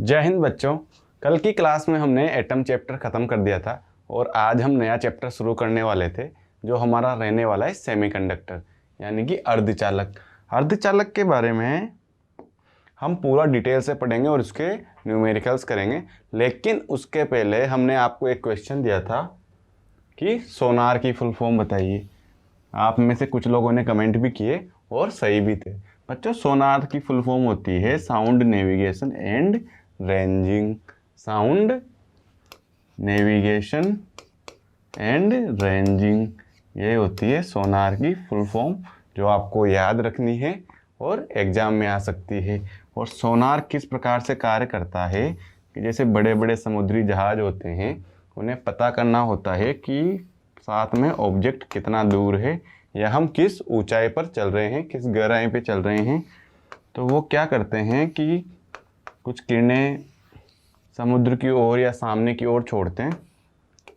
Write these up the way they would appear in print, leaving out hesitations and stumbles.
जय हिंद बच्चों। कल की क्लास में हमने एटम चैप्टर ख़त्म कर दिया था और आज हम नया चैप्टर शुरू करने वाले थे जो हमारा रहने वाला है सेमीकंडक्टर यानी कि अर्धचालक। अर्धचालक के बारे में हम पूरा डिटेल से पढ़ेंगे और उसके न्यूमेरिकल्स करेंगे, लेकिन उसके पहले हमने आपको एक क्वेश्चन दिया था कि सोनार की फुल फॉर्म बताइए। आप में से कुछ लोगों ने कमेंट भी किए और सही भी थे। बच्चों, सोनार की फुल फॉर्म होती है sound navigation and ranging. Sound navigation and ranging, ये होती है सोनार की फुल फॉर्म जो आपको याद रखनी है और एग्जाम में आ सकती है। और सोनार किस प्रकार से कार्य करता है कि जैसे बड़े बड़े समुद्री जहाज होते हैं, उन्हें पता करना होता है कि साथ में ऑब्जेक्ट कितना दूर है या हम किस ऊंचाई पर चल रहे हैं, किस गहराई पे चल रहे हैं। तो वो क्या करते हैं कि कुछ किरणें समुद्र की ओर या सामने की ओर छोड़ते हैं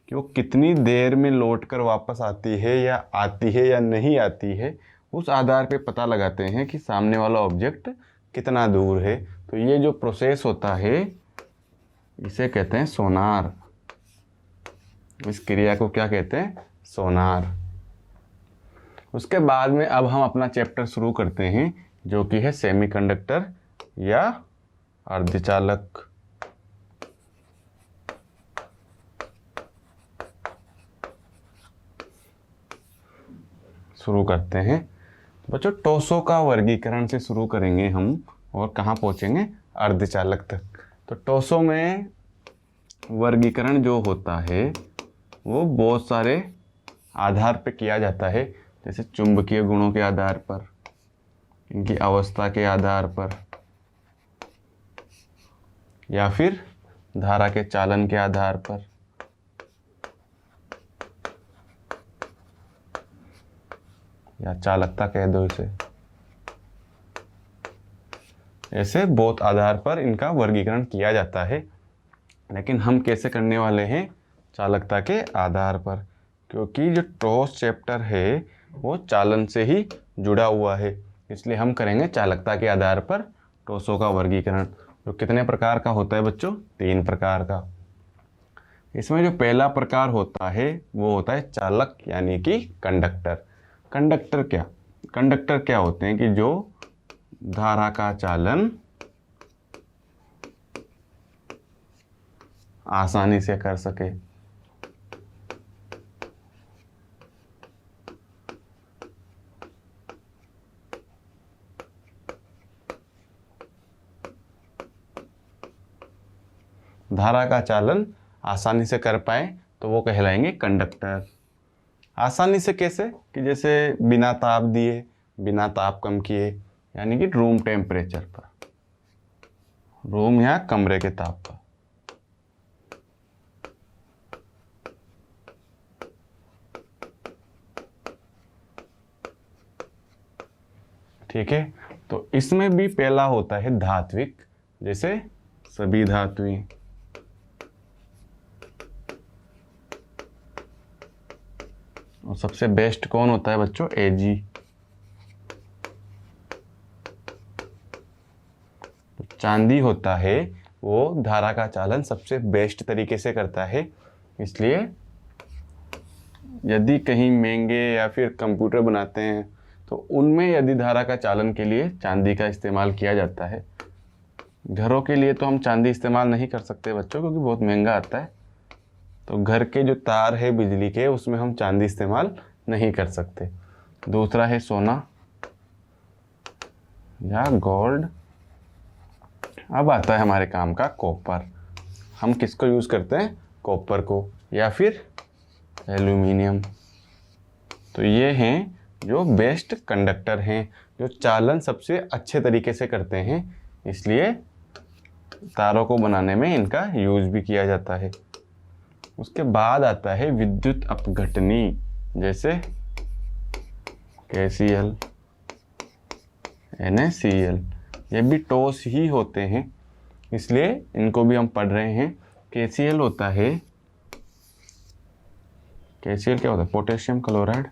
कि वो कितनी देर में लौट कर वापस आती है या नहीं आती है, उस आधार पे पता लगाते हैं कि सामने वाला ऑब्जेक्ट कितना दूर है। तो ये जो प्रोसेस होता है इसे कहते हैं सोनार। इस क्रिया को क्या कहते हैं? सोनार। उसके बाद में अब हम अपना चैप्टर शुरू करते हैं जो कि है सेमीकंडक्टर या अर्धचालक। शुरू करते हैं बच्चों, टोसों का वर्गीकरण से शुरू करेंगे हम और कहाँ पहुँचेंगे? अर्धचालक तक। तो टोसों में वर्गीकरण जो होता है वो बहुत सारे आधार पे किया जाता है, जैसे चुंबकीय गुणों के आधार पर, इनकी अवस्था के आधार पर, या फिर धारा के चालन के आधार पर, या चालकता कह दो इसे। ऐसे बहुत आधार पर इनका वर्गीकरण किया जाता है, लेकिन हम कैसे करने वाले हैं? चालकता के आधार पर, क्योंकि जो टॉस चैप्टर है वो चालन से ही जुड़ा हुआ है, इसलिए हम करेंगे चालकता के आधार पर टॉसों का वर्गीकरण। जो कितने प्रकार का होता है बच्चों? 3 प्रकार का। इसमें जो पहला प्रकार होता है वो होता है चालक यानी कि कंडक्टर। कंडक्टर क्या होते हैं कि जो धारा का चालन आसानी से कर सके। धारा का चालन आसानी से कर पाए तो वो कहलाएंगे कंडक्टर। आसानी से कैसे? कि जैसे बिना ताप दिए, बिना ताप कम किए, यानी कि रूम टेम्परेचर पर, रूम या कमरे के ताप पर। ठीक है, तो इसमें भी पहला होता है धात्विक, जैसे सभी धातुएं। और सबसे बेस्ट कौन होता है बच्चों? Ag। तो चांदी होता है वो धारा का चालन सबसे बेस्ट तरीके से करता है, इसलिए यदि कहीं महंगे या फिर कंप्यूटर बनाते हैं तो उनमें यदि धारा का चालन के लिए चांदी का इस्तेमाल किया जाता है। घरों के लिए तो हम चांदी इस्तेमाल नहीं कर सकते बच्चों, क्योंकि बहुत महंगा आता है। तो घर के जो तार है बिजली के, उसमें हम चांदी इस्तेमाल नहीं कर सकते। दूसरा है सोना या गोल्ड। अब आता है हमारे काम का कॉपर। हम किसको यूज़ करते हैं? कॉपर को, या फिर एल्यूमिनियम। तो ये हैं जो बेस्ट कंडक्टर हैं, जो चालन सबसे अच्छे तरीके से करते हैं, इसलिए तारों को बनाने में इनका यूज़ भी किया जाता है। उसके बाद आता है विद्युत अपघटनी, जैसे KCl, NaCl। ये भी टॉस ही होते हैं, इसलिए इनको भी हम पढ़ रहे हैं। KCl होता है, KCl क्या होता है? Potassium chloride.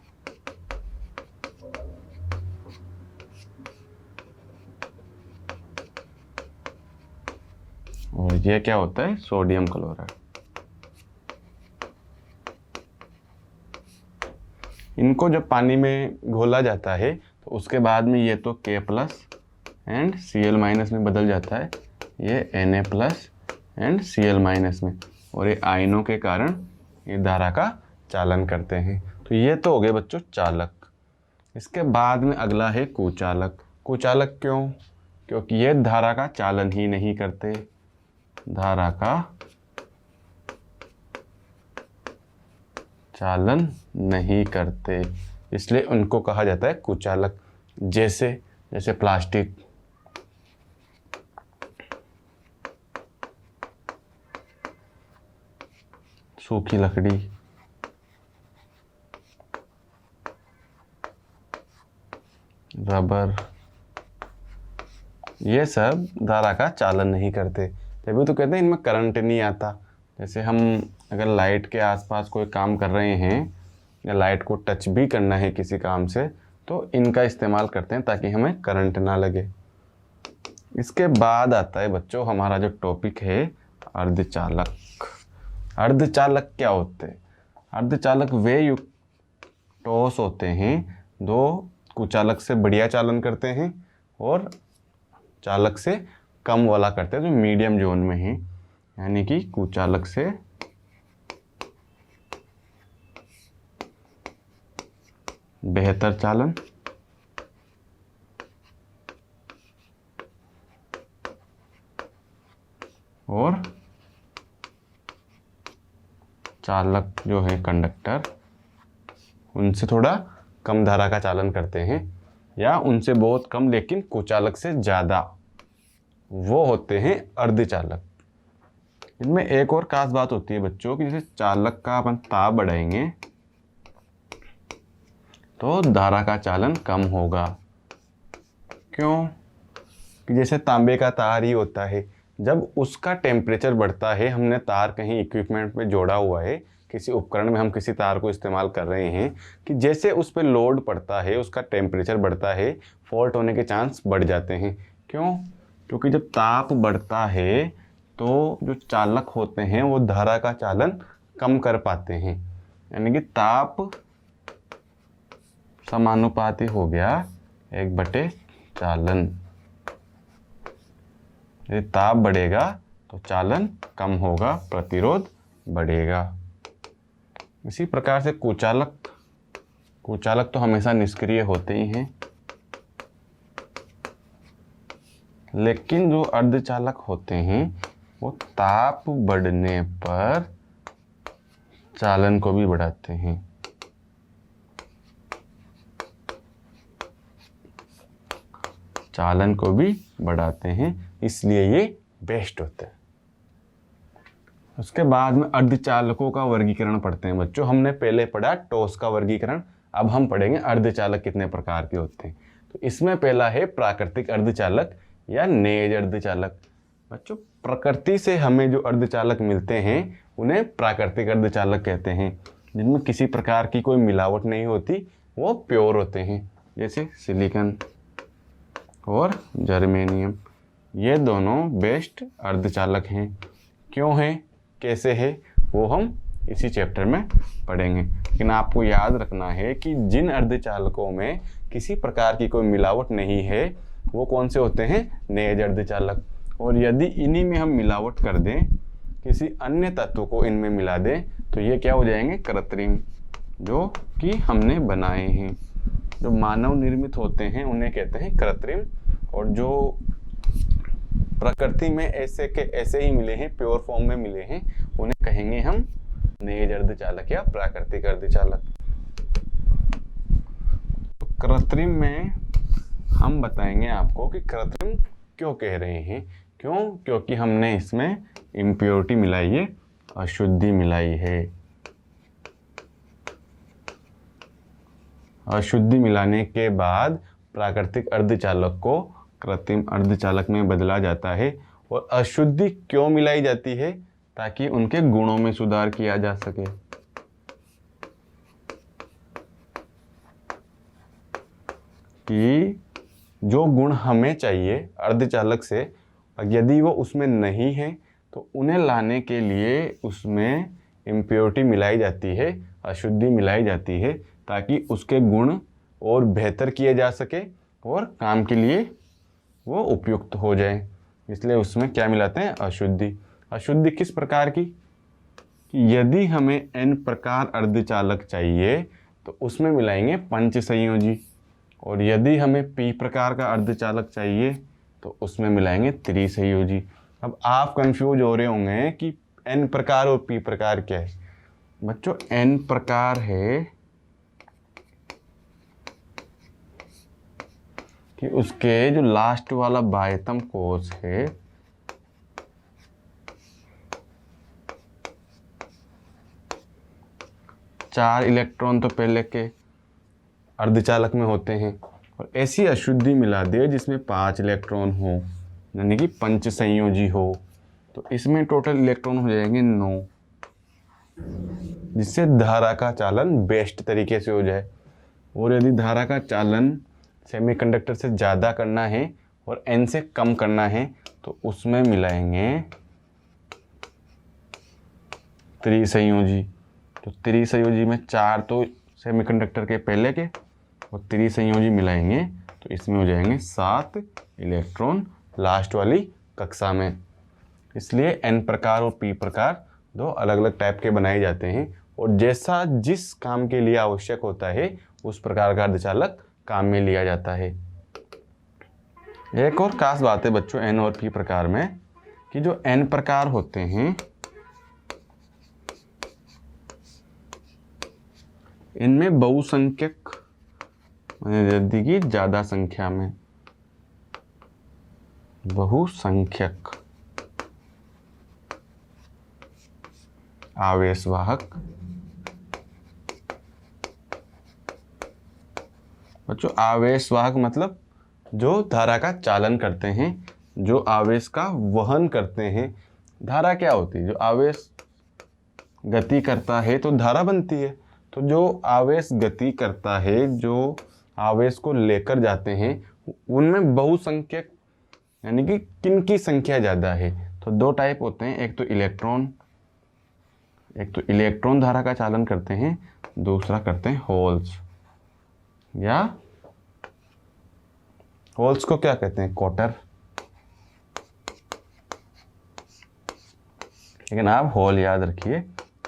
और ये क्या होता है, सोडियम क्लोराइड। इनको जब पानी में घोला जाता है तो उसके बाद में ये तो K+ एंड Cl- में बदल जाता है, ये Na+ एंड Cl- में, और ये आयनों के कारण ये धारा का चालन करते हैं। तो ये तो हो गए बच्चों चालक। इसके बाद में अगला है कुचालक। कुचालक क्यों? क्योंकि ये धारा का चालन ही नहीं करते, धारा का चालन नहीं करते, इसलिए उनको कहा जाता है कुचालक। जैसे प्लास्टिक, सूखी लकड़ी, रबर, ये सब धारा का चालन नहीं करते, तभी तो कहते हैं इनमें करंट नहीं आता। जैसे हम अगर लाइट के आसपास कोई काम कर रहे हैं या लाइट को टच भी करना है किसी काम से, तो इनका इस्तेमाल करते हैं ताकि हमें करंट ना लगे। इसके बाद आता है बच्चों हमारा जो टॉपिक है, अर्धचालक। अर्धचालक क्या होते हैं? अर्धचालक वे युक्तोष होते हैं जो कुचालक से बढ़िया चालन करते हैं और चालक से कम वाला करते हैं, जो मीडियम जोन में है, यानी कि कुचालक से बेहतर चालन और चालक जो है कंडक्टर, उनसे थोड़ा कम धारा का चालन करते हैं, या उनसे बहुत कम लेकिन कुचालक से ज़्यादा, वो होते हैं अर्धचालक। इनमें एक और खास बात होती है बच्चों कि जैसे चालक का अपन ताप बढ़ाएंगे तो धारा का चालन कम होगा। क्यों? कि जैसे तांबे का तार ही होता है, जब उसका टेम्परेचर बढ़ता है, हमने तार कहीं इक्विपमेंट में जोड़ा हुआ है, किसी उपकरण में हम किसी तार को इस्तेमाल कर रहे हैं, कि जैसे उस पर लोड पड़ता है, उसका टेम्परेचर बढ़ता है, फॉल्ट होने के चांस बढ़ जाते हैं। क्यों? क्योंकि जब ताप बढ़ता है तो जो चालक होते हैं वो धारा का चालन कम कर पाते हैं, यानी कि ताप समानुपाती हो गया 1/, चालन। यदि ताप बढ़ेगा तो चालन कम होगा, प्रतिरोध बढ़ेगा। इसी प्रकार से कुचालक तो हमेशा निष्क्रिय होते ही हैं, लेकिन जो अर्धचालक होते हैं वो ताप बढ़ने पर चालन को भी बढ़ाते हैं। चालन को भी बढ़ाते हैं, इसलिए ये बेस्ट होते हैं। उसके बाद में अर्धचालकों का वर्गीकरण पढ़ते हैं बच्चों। हमने पहले पढ़ा टॉस का वर्गीकरण, अब हम पढ़ेंगे अर्धचालक कितने प्रकार के होते हैं। तो इसमें पहला है प्राकृतिक अर्धचालक या नेज अर्धचालक। बच्चों प्रकृति से हमें जो अर्धचालक मिलते हैं उन्हें प्राकृतिक अर्धचालक कहते हैं, जिनमें किसी प्रकार की कोई मिलावट नहीं होती, वो प्योर होते हैं। जैसे सिलिकॉन और जर्मेनियम, ये दोनों बेस्ट अर्धचालक हैं। क्यों हैं, कैसे है, वो हम इसी चैप्टर में पढ़ेंगे। लेकिन आपको याद रखना है कि जिन अर्धचालकों में किसी प्रकार की कोई मिलावट नहीं है वो कौन से होते हैं, नेज अर्धचालक। और यदि इन्हीं में हम मिलावट कर दें, किसी अन्य तत्व को इनमें मिला दें, तो ये क्या हो जाएंगे, कृत्रिम, जो कि हमने बनाए हैं। जो मानव निर्मित होते हैं उन्हें कहते हैं कृत्रिम, और जो प्रकृति में ऐसे के ऐसे ही मिले हैं, प्योर फॉर्म में मिले हैं, उन्हें कहेंगे हम नेज अर्धचालक या प्राकृतिक अर्धचालक। तो कृत्रिम में हम बताएंगे आपको कि कृत्रिम क्यों कह रहे हैं। क्यों? क्योंकि हमने इसमें इम्प्योरिटी मिलाई है, अशुद्धि मिलाई है। अशुद्धि मिलाने के बाद प्राकृतिक अर्धचालक को कृत्रिम अर्धचालक में बदला जाता है। और अशुद्धि क्यों मिलाई जाती है? ताकि उनके गुणों में सुधार किया जा सके। कि जो गुण हमें चाहिए अर्धचालक से, यदि वो उसमें नहीं है तो उन्हें लाने के लिए उसमें इम्प्योरिटी मिलाई जाती है, अशुद्धि मिलाई जाती है, ताकि उसके गुण और बेहतर किए जा सके और काम के लिए वो उपयुक्त हो जाए। इसलिए उसमें क्या मिलाते हैं? अशुद्धि। अशुद्धि किस प्रकार की? यदि हमें n प्रकार अर्धचालक चाहिए तो उसमें मिलाएंगे पंच संयोजी, और यदि हमें p प्रकार का अर्धचालक चाहिए तो उसमें मिलाएंगे त्रिसंयोजी। अब आप कंफ्यूज हो रहे होंगे कि n प्रकार और p प्रकार क्या है। बच्चों, n प्रकार है कि उसके जो लास्ट वाला बाह्यतम कोश है चार इलेक्ट्रॉन तो पहले के अर्धचालक में होते हैं, और ऐसी अशुद्धि मिला दे जिसमें 5 इलेक्ट्रॉन हो, यानी कि पंच संयोजी हो, तो इसमें टोटल इलेक्ट्रॉन हो जाएंगे 9, जिससे धारा का चालन बेस्ट तरीके से हो जाए। और यदि धारा का चालन सेमीकंडक्टर से ज़्यादा करना है और n से कम करना है तो उसमें मिलाएंगे त्रिसंयोजी। तो त्रिसंयोजी में 4 तो सेमीकंडक्टर के पहले के और त्रिसंयोजी मिलाएंगे तो इसमें हो जाएंगे 7 इलेक्ट्रॉन लास्ट वाली कक्षा में। इसलिए n प्रकार और p प्रकार दो अलग अलग टाइप के बनाए जाते हैं, और जैसा जिस काम के लिए आवश्यक होता है उस प्रकार का अर्धचालक काम में लिया जाता है। एक और खास बात है बच्चों n और p प्रकार में, कि जो n प्रकार होते हैं इनमें बहुसंख्यक यदि की ज़्यादा संख्या में बहुसंख्यक आवेशवाहक, बच्चों आवेशवाहक मतलब जो धारा का चालन करते हैं, जो आवेश का वहन करते हैं। धारा क्या होती है? जो आवेश गति करता है तो धारा बनती है। तो जो आवेश गति करता है, जो आवेश को लेकर जाते हैं, उनमें बहुसंख्यक यानी कि किन की संख्या ज़्यादा है। तो दो टाइप होते हैं, एक तो इलेक्ट्रॉन धारा का चालन करते हैं, दूसरा करते हैं होल्स। या होल्स को क्या कहते हैं? क्वार्टर, लेकिन आप होल याद रखिए,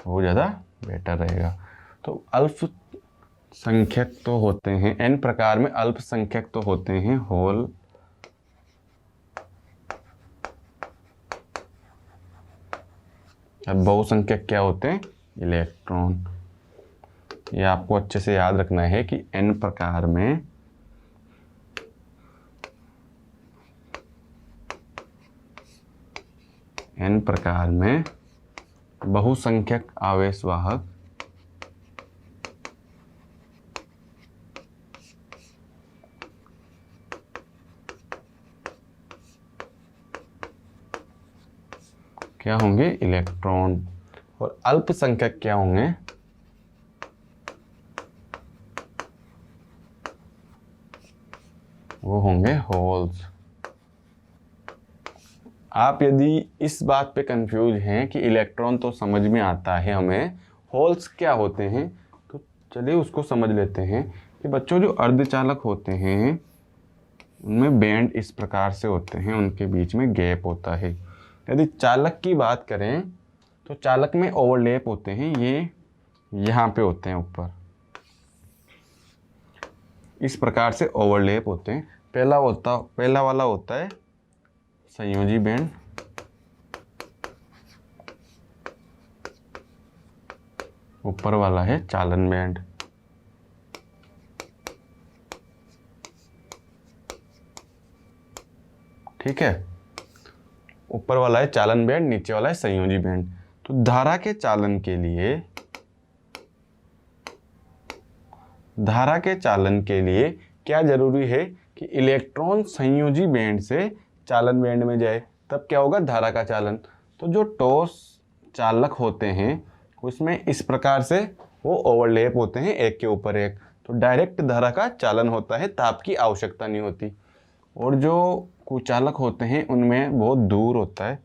वो ज़्यादा बेटर रहेगा। तो अल्पसंख्यक तो होते हैं n प्रकार में, अल्पसंख्यक तो होते हैं होल, अब बहुसंख्यक क्या होते हैं? इलेक्ट्रॉन। ये आपको अच्छे से याद रखना है कि n प्रकार में बहुसंख्यक आवेशवाहक क्या होंगे? इलेक्ट्रॉन। और अल्पसंख्यक क्या होंगे? वो होंगे होल्स। आप यदि इस बात पे कंफ्यूज हैं कि इलेक्ट्रॉन तो समझ में आता है हमें, होल्स क्या होते हैं, तो चलिए उसको समझ लेते हैं। कि बच्चों जो अर्धचालक होते हैं उनमें बैंड इस प्रकार से होते हैं, उनके बीच में गैप होता है। यदि चालक की बात करें तो चालक में ओवरलैप होते हैं, ये यहाँ पे होते हैं ऊपर, इस प्रकार से ओवरलैप होते हैं। पहला वाला होता है संयोजी बैंड, ऊपर वाला है चालन बैंड। ठीक है, ऊपर वाला है चालन बैंड, नीचे वाला है संयोजी बैंड। तो धारा के चालन के लिए क्या जरूरी है कि इलेक्ट्रॉन संयोजी बैंड से चालन बैंड में जाए, तब क्या होगा? धारा का चालन। तो जो ठोस चालक होते हैं उसमें इस प्रकार से वो ओवरलैप होते हैं एक के ऊपर एक, तो डायरेक्ट धारा का चालन होता है, ताप की आवश्यकता नहीं होती। और जो कुचालक होते हैं उनमें बहुत दूर होता है,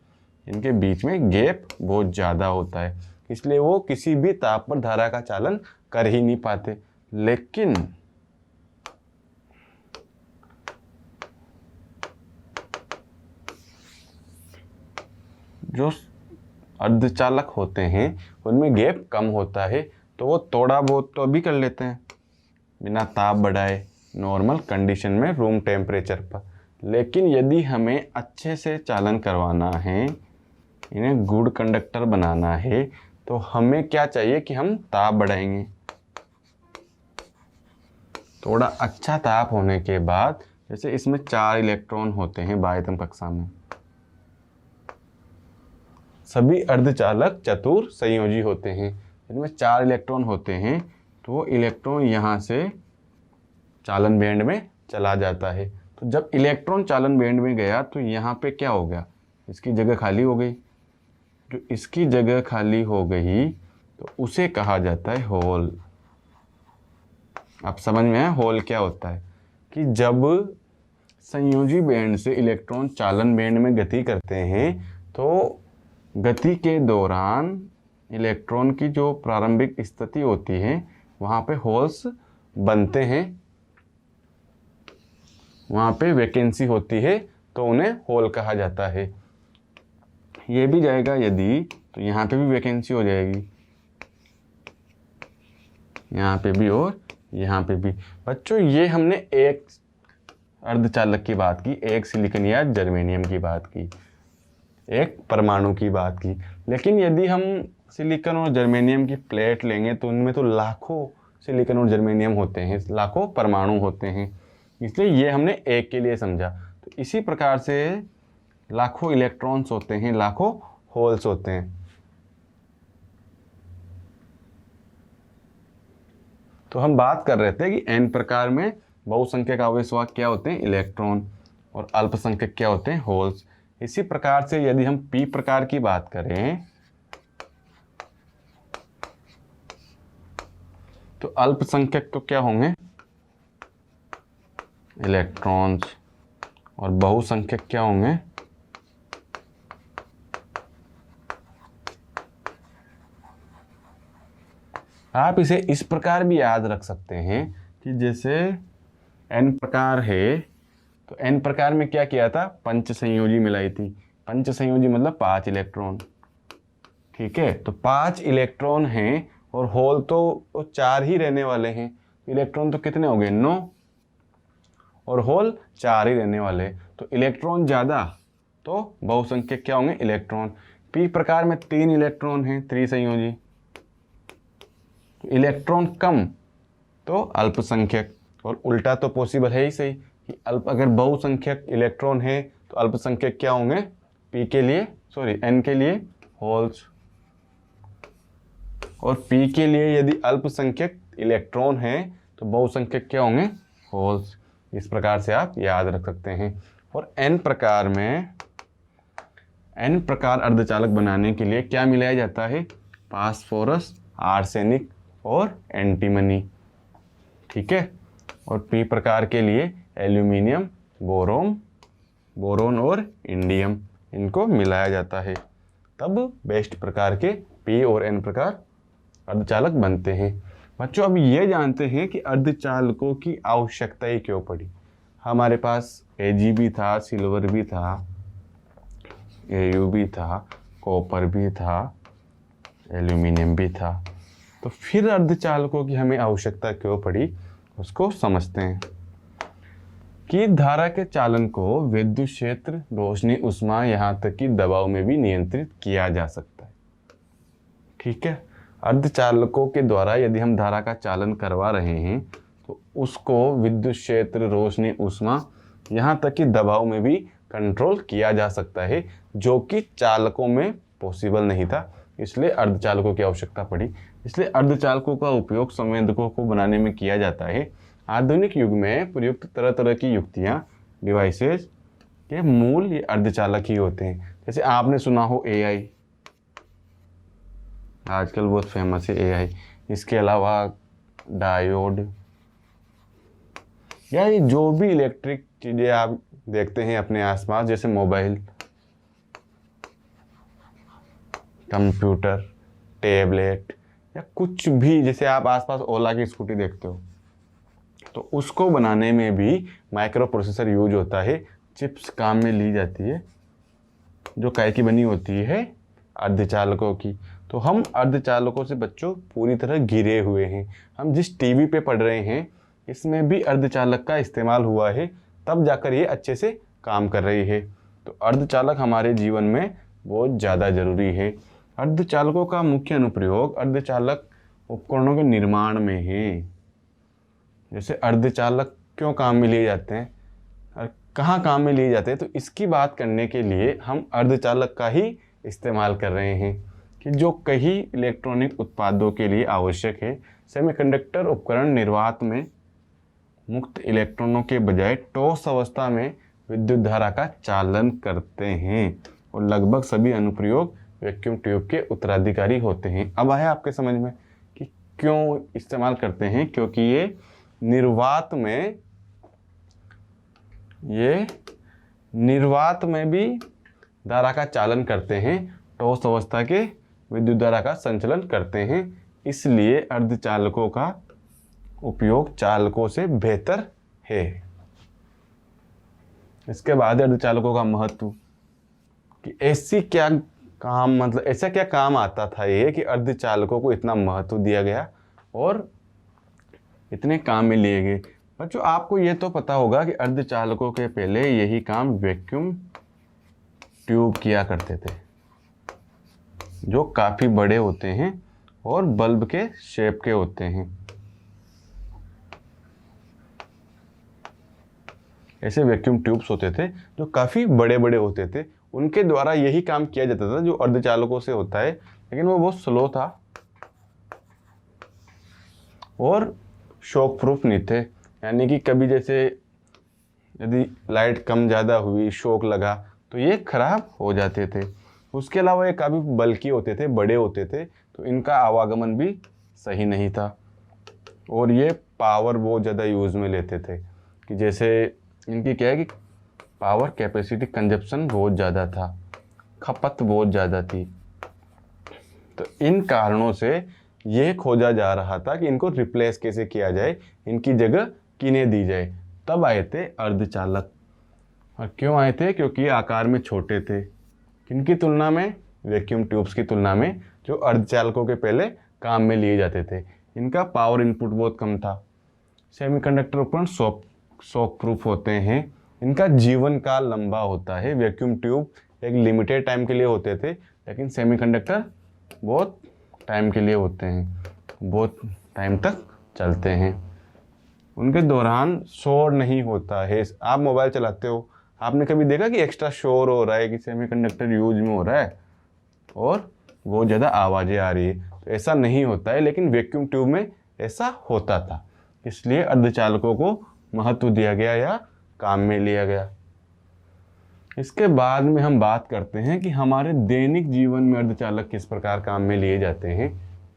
इनके बीच में गैप बहुत ज़्यादा होता है, इसलिए वो किसी भी ताप पर धारा का चालन कर ही नहीं पाते। लेकिन जो अर्धचालक होते हैं उनमें गैप कम होता है, तो वो थोड़ा बहुत तो भी कर लेते हैं बिना ताप बढ़ाए, नॉर्मल कंडीशन में रूम टेम्परेचर पर। लेकिन यदि हमें अच्छे से चालन करवाना है, इन्हें गुड कंडक्टर बनाना है, तो हमें क्या चाहिए कि हम ताप बढ़ाएंगे। थोड़ा अच्छा ताप होने के बाद, जैसे इसमें 4 इलेक्ट्रॉन होते हैं बाह्यतम कक्षा में, सभी अर्धचालक चतुर संयोजी होते हैं, इनमें 4 इलेक्ट्रॉन होते हैं, तो वो इलेक्ट्रॉन यहाँ से चालन बैंड में चला जाता है। तो जब इलेक्ट्रॉन चालन बैंड में गया तो यहाँ पे क्या हो गया, इसकी जगह खाली हो गई। जो इसकी जगह खाली हो गई तो उसे कहा जाता है होल। आप समझ में आया होल क्या होता है, कि जब संयोजी बैंड से इलेक्ट्रॉन चालन बैंड में गति करते हैं तो गति के दौरान इलेक्ट्रॉन की जो प्रारंभिक स्थिति होती है वहाँ पे होल्स बनते हैं, वहाँ पे वैकेंसी होती है, तो उन्हें होल कहा जाता है। ये भी जाएगा यदि, तो यहाँ पे भी वैकेंसी हो जाएगी, यहाँ पे भी और यहाँ पे भी। बच्चों ये हमने एक अर्धचालक की बात की, एक सिलिकॉन या जर्मेनियम की बात की, एक परमाणु की बात की। लेकिन यदि हम सिलिकॉन और जर्मेनियम की प्लेट लेंगे तो उनमें तो लाखों सिलिकॉन और जर्मेनियम होते हैं, लाखों परमाणु होते हैं, इसलिए ये हमने एक के लिए समझा। तो इसी प्रकार से लाखों इलेक्ट्रॉन्स होते हैं, लाखों होल्स होते हैं। तो हम बात कर रहे थे कि n प्रकार में बहुसंख्यक आवेशवाहक क्या होते हैं, इलेक्ट्रॉन, और अल्पसंख्यक क्या होते हैं, होल्स। इसी प्रकार से यदि हम p प्रकार की बात करें तो अल्पसंख्यक तो क्या होंगे, इलेक्ट्रॉन्स, और बहुसंख्यक क्या होंगे, आप इसे इस प्रकार भी याद रख सकते हैं कि जैसे n प्रकार है तो n प्रकार में क्या किया था, पंच संयोजी मिलाई थी। पंच संयोजी मतलब 5 इलेक्ट्रॉन, ठीक है। तो 5 इलेक्ट्रॉन हैं और होल तो 4 ही रहने वाले हैं। इलेक्ट्रॉन तो कितने हो गए, 9, और होल 4 ही रहने वाले। तो इलेक्ट्रॉन ज़्यादा तो बहुसंख्यक क्या होंगे, इलेक्ट्रॉन। p प्रकार में 3 इलेक्ट्रॉन हैं, त्रिसंयोजी। इलेक्ट्रॉन कम तो अल्पसंख्यक, और उल्टा तो पॉसिबल है ही सही कि अगर बहुसंख्यक इलेक्ट्रॉन है तो अल्पसंख्यक क्या होंगे, p के लिए, सॉरी n के लिए होल्स, और p के लिए यदि अल्पसंख्यक इलेक्ट्रॉन है तो बहुसंख्यक क्या होंगे, होल्स। इस प्रकार से आप याद रख सकते हैं। और n प्रकार में, n प्रकार अर्धचालक बनाने के लिए क्या मिलाया जाता है, फास्फोरस, आर्सेनिक और एंटीमनी, ठीक है। और p प्रकार के लिए एल्यूमिनियम, बोरोन और इंडियम, इनको मिलाया जाता है, तब बेस्ट प्रकार के p और n प्रकार अर्धचालक बनते हैं। बच्चों अब ये जानते हैं कि अर्धचालकों की आवश्यकता ही क्यों पड़ी। हमारे पास Ag भी था, सिल्वर भी था, Au भी था, कॉपर भी था, एल्यूमिनियम भी था, तो फिर अर्धचालकों की हमें आवश्यकता क्यों पड़ी, उसको समझते हैं। कि धारा के चालन को विद्युत क्षेत्र, रोशनी, ऊष्मा, यहाँ तक कि दबाव में भी नियंत्रित किया जा सकता है, ठीक है। अर्धचालकों के द्वारा यदि हम धारा का चालन करवा रहे हैं तो उसको विद्युत क्षेत्र, रोशनी, ऊष्मा, यहाँ तक कि दबाव में भी कंट्रोल किया जा सकता है, जो कि चालकों में पॉसिबल नहीं था, इसलिए अर्धचालकों की आवश्यकता पड़ी। इसलिए अर्धचालकों का उपयोग संवेदकों को बनाने में किया जाता है। आधुनिक युग में प्रयुक्त तरह तरह की युक्तियाँ, डिवाइसेस के मूल ये अर्धचालक ही होते हैं। जैसे आपने सुना हो AI, आजकल बहुत फेमस है AI। इसके अलावा डायोड, या ये जो भी इलेक्ट्रिक चीज़ें आप देखते हैं अपने आसपास, जैसे मोबाइल, कंप्यूटर, टैबलेट या कुछ भी, जैसे आप आसपास ओला की स्कूटी देखते हो, तो उसको बनाने में भी माइक्रो प्रोसेसर यूज होता है। चिप्स काम में ली जाती है जो काय की बनी होती है, अर्धचालकों की। तो हम अर्धचालकों से बच्चों पूरी तरह घिरे हुए हैं। हम जिस टीवी पे पढ़ रहे हैं इसमें भी अर्धचालक का इस्तेमाल हुआ है, तब जाकर ये अच्छे से काम कर रही है। तो अर्धचालक हमारे जीवन में बहुत ज़्यादा ज़रूरी है। अर्धचालकों का मुख्य अनुप्रयोग अर्धचालक उपकरणों के निर्माण में है। जैसे अर्धचालक क्यों काम में लिए जाते हैं और कहाँ काम में लिए जाते हैं, तो इसकी बात करने के लिए हम अर्धचालक का ही इस्तेमाल कर रहे हैं कि जो कई इलेक्ट्रॉनिक उत्पादों के लिए आवश्यक है। सेमीकंडक्टर उपकरण निर्वात में मुक्त इलेक्ट्रॉनों के बजाय ठोस अवस्था में विद्युत धारा का चालन करते हैं और लगभग सभी अनुप्रयोग वैक्यूम ट्यूब के उत्तराधिकारी होते हैं। अब आया आपके समझ में कि क्यों इस्तेमाल करते हैं, क्योंकि ये निर्वात में भी धारा का चालन करते हैं, ठोस अवस्था के विद्युत धारा का संचालन करते हैं। इसलिए अर्धचालकों का उपयोग चालकों से बेहतर है। इसके बाद अर्धचालकों का महत्व कि ऐसा क्या काम आता था ये कि अर्धचालकों को इतना महत्व दिया गया और इतने काम में लिए गए। बच्चों आपको ये तो पता होगा कि अर्धचालकों के पहले यही काम वैक्यूम ट्यूब किया करते थे, जो काफ़ी बड़े होते हैं और बल्ब के शेप के होते हैं। ऐसे वैक्यूम ट्यूब्स होते थे जो काफ़ी बड़े बड़े होते थे, उनके द्वारा यही काम किया जाता था जो अर्धचालकों से होता है, लेकिन वो बहुत स्लो था और शॉक प्रूफ नहीं थे। यानी कि कभी जैसे यदि लाइट कम ज़्यादा हुई, शॉक लगा तो ये खराब हो जाते थे। उसके अलावा ये काफ़ी बल्कि होते थे, बड़े होते थे, तो इनका आवागमन भी सही नहीं था और ये पावर बहुत ज़्यादा यूज़ में लेते थे कि जैसे इनकी क्या है कि पावर कैपेसिटी कंजप्शन बहुत ज़्यादा था, खपत बहुत ज़्यादा थी। तो इन कारणों से ये खोजा जा रहा था कि इनको रिप्लेस कैसे किया जाए, इनकी जगह किन्हें दी जाए। तब आए थे अर्धचालक। और क्यों आए थे? क्योंकि ये आकार में छोटे थे। किनकी तुलना में? वैक्यूम ट्यूब्स की तुलना में, जो अर्धचालकों के पहले काम में लिए जाते थे। इनका पावर इनपुट बहुत कम था। सेमीकंडक्टर उपकरण शॉक प्रूफ होते हैं। इनका जीवन काल लंबा होता है। वैक्यूम ट्यूब एक लिमिटेड टाइम के लिए होते थे, लेकिन सेमीकंडक्टर बहुत टाइम के लिए होते हैं, बहुत टाइम तक चलते हैं। उनके दौरान शोर नहीं होता है। आप मोबाइल चलाते हो, आपने कभी देखा कि एक्स्ट्रा शोर हो रहा है कि सेमीकंडक्टर यूज में हो रहा है और बहुत ज़्यादा आवाज़ें आ रही है? तो ऐसा नहीं होता है, लेकिन वैक्यूम ट्यूब में ऐसा होता था। इसलिए अर्धचालकों को महत्व दिया गया या काम में लिया गया। इसके बाद में हम बात करते हैं कि हमारे दैनिक जीवन में अर्धचालक किस प्रकार काम में लिए जाते हैं।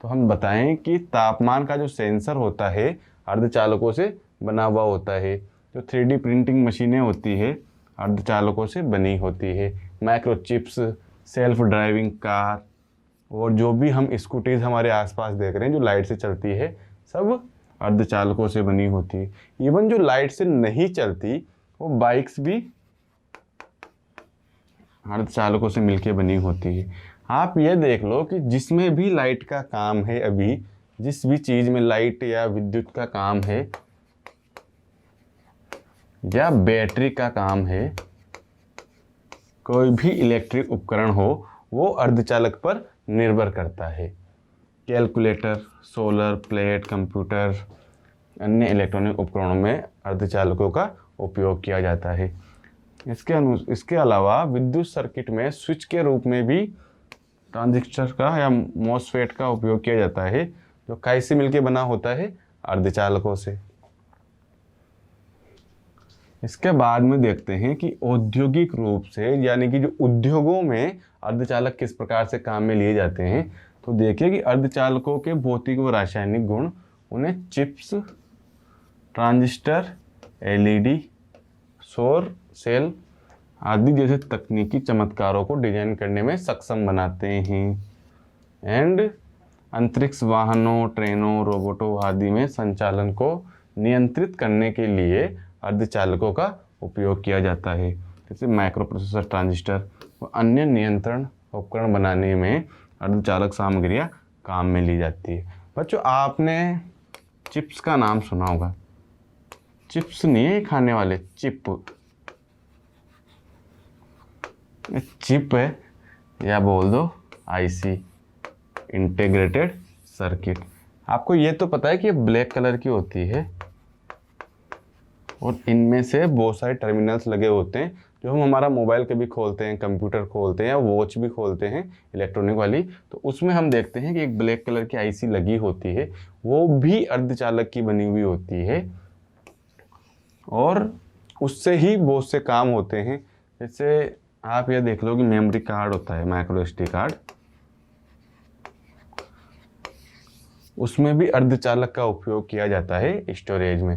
तो हम बताएं कि तापमान का जो सेंसर होता है अर्धचालकों से बना हुआ होता है। जो 3D प्रिंटिंग मशीनें होती है अर्धचालकों से बनी होती है। माइक्रोचिप्स, सेल्फ ड्राइविंग कार और जो भी हम स्कूटीज हमारे आसपास देख रहे हैं जो लाइट से चलती है, सब अर्धचालकों से बनी होती है। इवन जो लाइट से नहीं चलती वो बाइक्स भी अर्धचालकों से मिलके बनी होती है। आप ये देख लो कि जिसमें भी लाइट का काम है, अभी जिस भी चीज़ में लाइट या विद्युत का काम है या बैटरी का काम है, कोई भी इलेक्ट्रिक उपकरण हो, वो अर्धचालक पर निर्भर करता है। कैलकुलेटर, सोलर प्लेट, कंप्यूटर, अन्य इलेक्ट्रॉनिक उपकरणों में अर्धचालकों का उपयोग किया जाता है। इसके अलावा विद्युत सर्किट में स्विच के रूप में भी ट्रांजिस्टर का या मॉसफेट का उपयोग किया जाता है, जो कैसे मिलके बना होता है? अर्धचालकों से। इसके बाद में देखते हैं कि औद्योगिक रूप से, यानी कि जो उद्योगों में अर्धचालक किस प्रकार से काम में लिए जाते हैं। तो देखिए कि अर्धचालकों के भौतिक व रासायनिक गुण उन्हें चिप्स, ट्रांजिस्टर, LED, सौर सेल आदि जैसे तकनीकी चमत्कारों को डिजाइन करने में सक्षम बनाते हैं। एंड अंतरिक्ष वाहनों, ट्रेनों, रोबोटों आदि में संचालन को नियंत्रित करने के लिए अर्धचालकों का उपयोग किया जाता है। जैसे माइक्रो प्रोसेसर, ट्रांजिस्टर व अन्य नियंत्रण उपकरण बनाने में अर्धचालक सामग्रियां काम में ली जाती है। बच्चों, आपने चिप्स का नाम सुना होगा। चिप्स नहीं है खाने वाले, चिप है, या बोल दो आईसी, इंटीग्रेटेड सर्किट। आपको ये तो पता है कि ये ब्लैक कलर की होती है और इनमें से बहुत सारे टर्मिनल्स लगे होते हैं। जो हम हमारा मोबाइल कभी खोलते हैं, कंप्यूटर खोलते हैं या वॉच भी खोलते हैं इलेक्ट्रॉनिक वाली, तो उसमें हम देखते हैं कि एक ब्लैक कलर की आईसी लगी होती है, वो भी अर्धचालक की बनी हुई होती है और उससे ही बहुत से काम होते हैं। जैसे आप ये देख लो कि मेमोरी कार्ड होता है, माइक्रो एसडी कार्ड, उसमें भी अर्धचालक का उपयोग किया जाता है स्टोरेज में।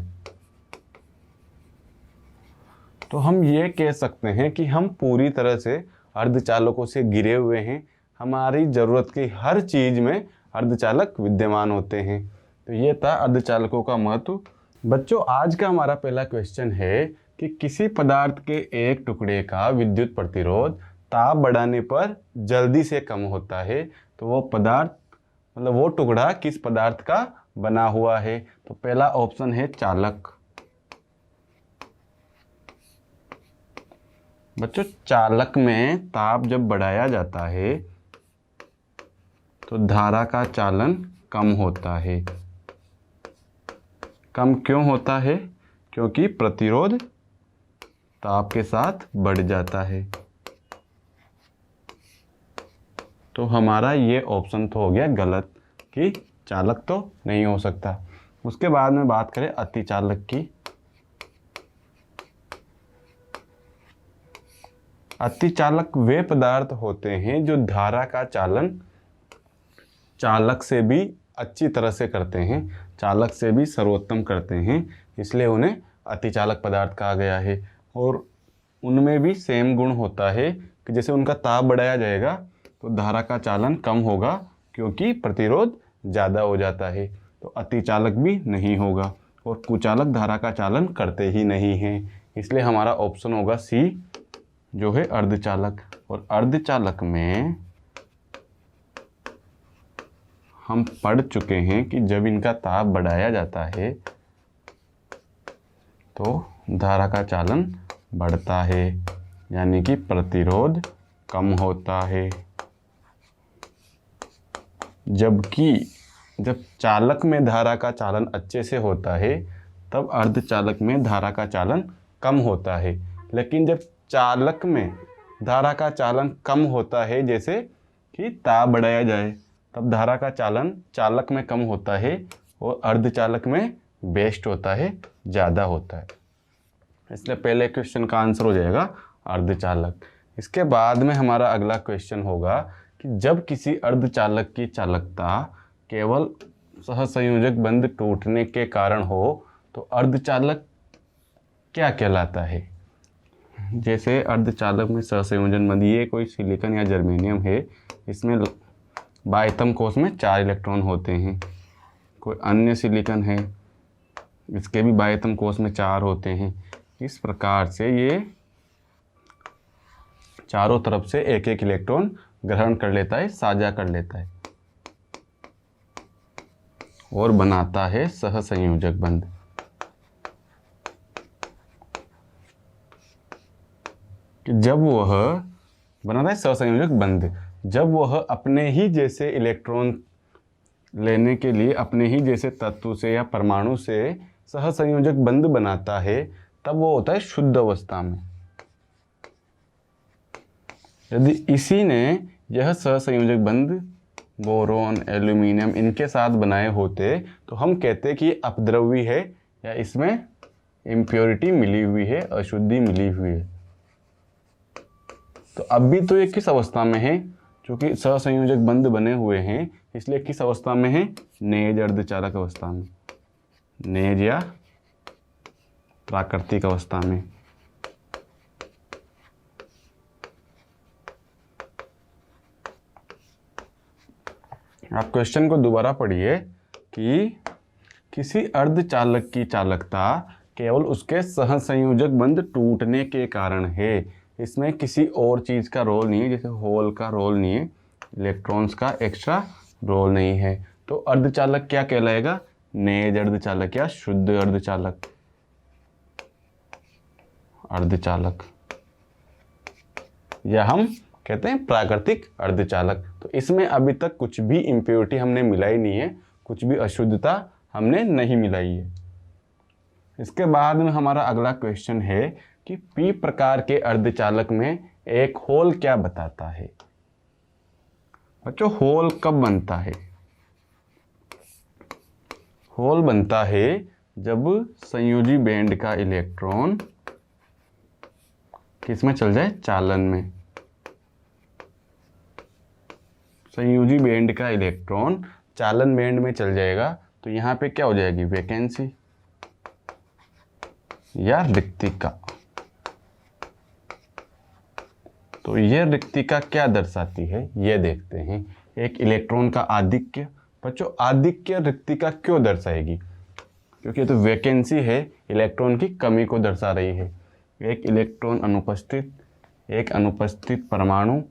तो हम ये कह सकते हैं कि हम पूरी तरह से अर्धचालकों से घिरे हुए हैं। हमारी ज़रूरत की हर चीज़ में अर्धचालक विद्यमान होते हैं। तो ये था अर्धचालकों का महत्व। बच्चों, आज का हमारा पहला क्वेश्चन है कि किसी पदार्थ के एक टुकड़े का विद्युत प्रतिरोध ताप बढ़ाने पर जल्दी से कम होता है, तो वो पदार्थ मतलब वो टुकड़ा किस पदार्थ का बना हुआ है? तो पहला ऑप्शन है चालक। बच्चों, चालक में ताप जब बढ़ाया जाता है तो धारा का चालन कम होता है। कम क्यों होता है? क्योंकि प्रतिरोध ताप के साथ बढ़ जाता है। तो हमारा ये ऑप्शन तो हो गया गलत कि चालक तो नहीं हो सकता। उसके बाद में बात करें अतिचालक की। अतिचालक वे पदार्थ होते हैं जो धारा का चालन चालक से भी अच्छी तरह से करते हैं, चालक से भी सर्वोत्तम करते हैं, इसलिए उन्हें अतिचालक पदार्थ कहा गया है। और उनमें भी सेम गुण होता है कि जैसे उनका ताप बढ़ाया जाएगा तो धारा का चालन कम होगा क्योंकि प्रतिरोध ज़्यादा हो जाता है। तो अतिचालक भी नहीं होगा और कुचालक धारा का चालन करते ही नहीं हैं, इसलिए हमारा ऑप्शन होगा सी, जो है अर्धचालक। और अर्धचालक में हम पढ़ चुके हैं कि जब इनका ताप बढ़ाया जाता है तो धारा का चालन बढ़ता है, यानी कि प्रतिरोध कम होता है। जबकि जब चालक में धारा का चालन अच्छे से होता है तब अर्धचालक में धारा का चालन कम होता है। लेकिन जब चालक में धारा का चालन कम होता है, जैसे कि ताप बढ़ाया जाए, तब धारा का चालन चालक में कम होता है और अर्धचालक में बेस्ट होता है, ज़्यादा होता है। इसलिए पहले क्वेश्चन का आंसर हो जाएगा अर्धचालक। इसके बाद में हमारा अगला क्वेश्चन होगा कि जब किसी अर्धचालक की चालकता केवल सहसंयोजक बंध टूटने के कारण हो तो अर्धचालक क्या कहलाता है? जैसे अर्धचालक में सहसंयोजन बंध, ये कोई सिलिकॉन या जर्मेनियम है, इसमें बाह्यतम कोश में 4 इलेक्ट्रॉन होते हैं। कोई अन्य सिलिकॉन है, इसके भी बाह्यतम कोश में 4 होते हैं। इस प्रकार से ये चारों तरफ से एक एक इलेक्ट्रॉन ग्रहण कर लेता है, साझा कर लेता है और बनाता है सहसंयोजक बंध। जब वह बनाता है सहसंयोजक बंध, जब वह अपने ही जैसे इलेक्ट्रॉन लेने के लिए अपने ही जैसे तत्व से या परमाणु से सहसंयोजक बंध बनाता है, तब वो होता है शुद्ध अवस्था में। यदि इसी ने यह सहसंयोजक बंध बोरोन, एल्यूमिनियम इनके साथ बनाए होते तो हम कहते कि ये अपद्रव्य है या इसमें इम्प्योरिटी मिली हुई है, अशुद्धि मिली हुई है। तो अब भी तो ये किस अवस्था में है? क्योंकि सहसंयोजक बंध बने हुए हैं, इसलिए किस अवस्था में है? नेज अर्धचालक अवस्था में, नेज या प्राकृतिक अवस्था में। आप क्वेश्चन को दोबारा पढ़िए कि किसी अर्धचालक की चालकता केवल उसके सहसंयोजक बंध टूटने के कारण है। इसमें किसी और चीज़ का रोल नहीं है, जैसे होल का रोल नहीं है, इलेक्ट्रॉन्स का एक्स्ट्रा रोल नहीं है। तो अर्धचालक क्या कहलाएगा? नेज अर्धचालक या शुद्ध अर्धचालक। अर्धचालक या हम कहते हैं प्राकृतिक अर्धचालक। तो इसमें अभी तक कुछ भी इम्प्योरिटी हमने मिलाई नहीं है, कुछ भी अशुद्धता हमने नहीं मिलाई है। इसके बाद में हमारा अगला क्वेश्चन है कि पी प्रकार के अर्धचालक में एक होल क्या बताता है। बच्चों, होल कब बनता है? होल बनता है जब संयोजी बैंड का इलेक्ट्रॉन किसमें चल जाए? चालन में। संयोजी बैंड का इलेक्ट्रॉन चालन बैंड में चल जाएगा तो यहाँ पे क्या हो जाएगी? वैकेंसी या रिक्तिका। तो यह रिक्तिका क्या दर्शाती है, ये देखते हैं। एक इलेक्ट्रॉन का आधिक्य। बच्चों, आधिक्य रिक्तिका क्यों दर्शाएगी? क्योंकि तो वैकेंसी है, इलेक्ट्रॉन की कमी को दर्शा रही है। एक इलेक्ट्रॉन अनुपस्थित, एक अनुपस्थित परमाणु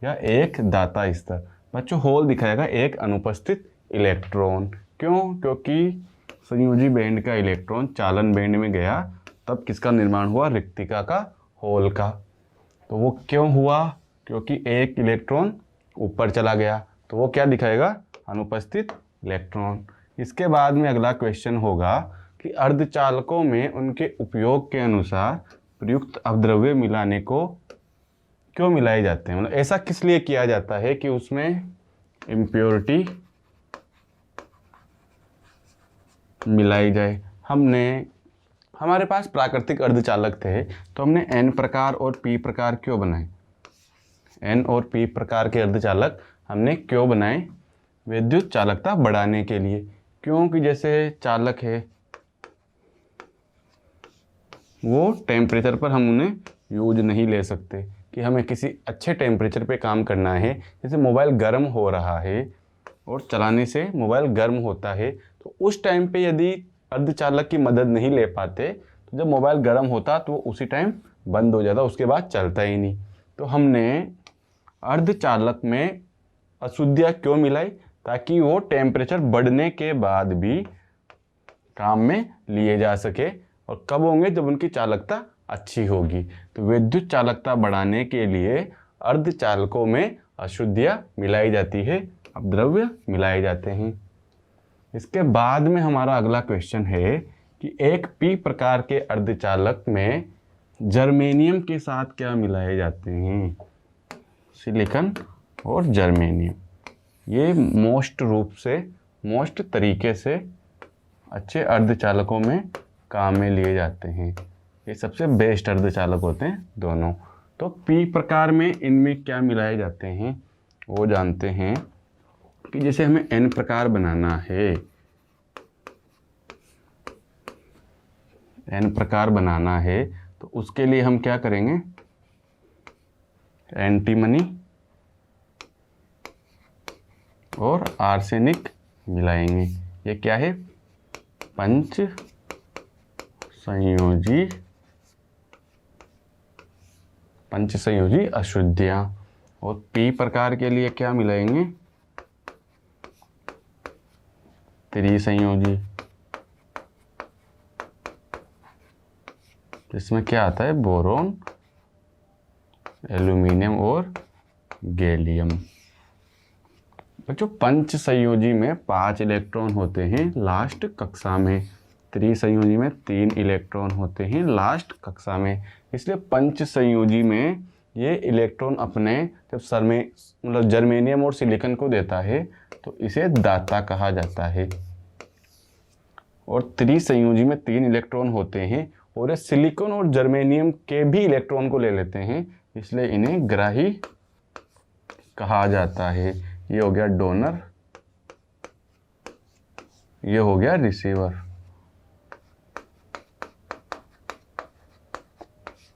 या एक दाता स्तर। बच्चों, होल दिखाएगा एक अनुपस्थित इलेक्ट्रॉन। क्यों? क्योंकि संयोजी बैंड का इलेक्ट्रॉन चालन बैंड में गया, तब किसका निर्माण हुआ? रिक्तिका का, होल का। तो वो क्यों हुआ? क्योंकि एक इलेक्ट्रॉन ऊपर चला गया, तो वो क्या दिखाएगा? अनुपस्थित इलेक्ट्रॉन। इसके बाद में अगला क्वेश्चन होगा कि अर्धचालकों में उनके उपयोग के अनुसार प्रयुक्त अपद्रव्य मिलाने को क्यों मिलाए जाते हैं? मतलब ऐसा किस लिए किया जाता है कि उसमें इम्प्योरिटी मिलाई जाए। हमारे पास प्राकृतिक अर्धचालक थे, तो हमने एन प्रकार और पी प्रकार क्यों बनाए? एन और पी प्रकार के अर्धचालक हमने क्यों बनाए? विद्युत चालकता बढ़ाने के लिए। क्योंकि जैसे चालक है, वो टेम्परेचर पर हम उन्हें यूज नहीं ले सकते, कि हमें किसी अच्छे टेम्परेचर पे काम करना है। जैसे मोबाइल गर्म हो रहा है और चलाने से मोबाइल गर्म होता है, तो उस टाइम पे यदि अर्धचालक की मदद नहीं ले पाते, तो जब मोबाइल गर्म होता तो उसी टाइम बंद हो जाता, उसके बाद चलता ही नहीं। तो हमने अर्धचालक में अशुद्धियाँ क्यों मिलाई? ताकि वो टेम्परेचर बढ़ने के बाद भी काम में लिए जा सके। और कब होंगे? जब उनकी चालकता अच्छी होगी। तो विद्युत चालकता बढ़ाने के लिए अर्धचालकों में अशुद्धियाँ मिलाई जाती है, अपद्रव्य मिलाए जाते हैं। इसके बाद में हमारा अगला क्वेश्चन है कि एक पी प्रकार के अर्धचालक में जर्मेनियम के साथ क्या मिलाए जाते हैं? सिलिकॉन और जर्मेनियम। ये मोस्ट तरीके से अच्छे अर्धचालकों में काम में लिए जाते हैं। ये सबसे बेस्ट अर्धचालक होते हैं दोनों। तो पी प्रकार में इनमें क्या मिलाए जाते हैं वो जानते हैं। कि जैसे हमें एन प्रकार बनाना है, एन प्रकार बनाना है, तो उसके लिए हम क्या करेंगे? एंटीमनी और आर्सेनिक मिलाएंगे। ये क्या है? पंच संयोजी अशुद्धियाँ। और पी प्रकार के लिए क्या मिलाएंगे? त्रिसंयोजी। इसमें क्या आता है? बोरोन, एल्यूमिनियम और गैलियम। बच्चों, पंच संयोजी में 5 इलेक्ट्रॉन होते हैं लास्ट कक्षा में। त्रिसंयोजी में 3 इलेक्ट्रॉन होते हैं लास्ट कक्षा में। इसलिए पंच संयोजी में ये इलेक्ट्रॉन अपने जब जर्मेनियम और सिलिकॉन को देता है तो इसे दाता कहा जाता है। और त्रिसंयोजी में 3 इलेक्ट्रॉन होते हैं और ये सिलिकॉन और जर्मेनियम के भी इलेक्ट्रॉन को ले लेते हैं, इसलिए इन्हें ग्राही कहा जाता है। ये हो गया डोनर, ये हो गया रिसीवर।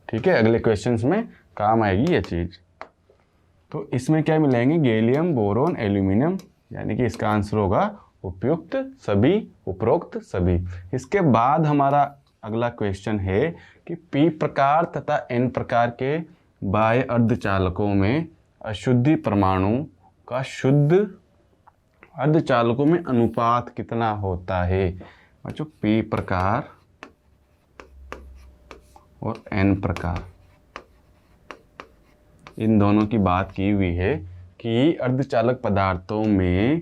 ठीक है, अगले क्वेश्चंस में काम आएगी ये चीज़। तो इसमें क्या मिलाएंगे? गैलियम, बोरोन, एल्यूमिनियम, यानी कि इसका आंसर होगा उपयुक्त सभी, उपरोक्त सभी। इसके बाद हमारा अगला क्वेश्चन है कि पी प्रकार तथा एन प्रकार के बाह्य अर्धचालकों में अशुद्धि परमाणु का शुद्ध अर्धचालकों में अनुपात कितना होता है। बच्चों पी प्रकार और एन प्रकार, इन दोनों की बात की हुई है कि अर्धचालक पदार्थों में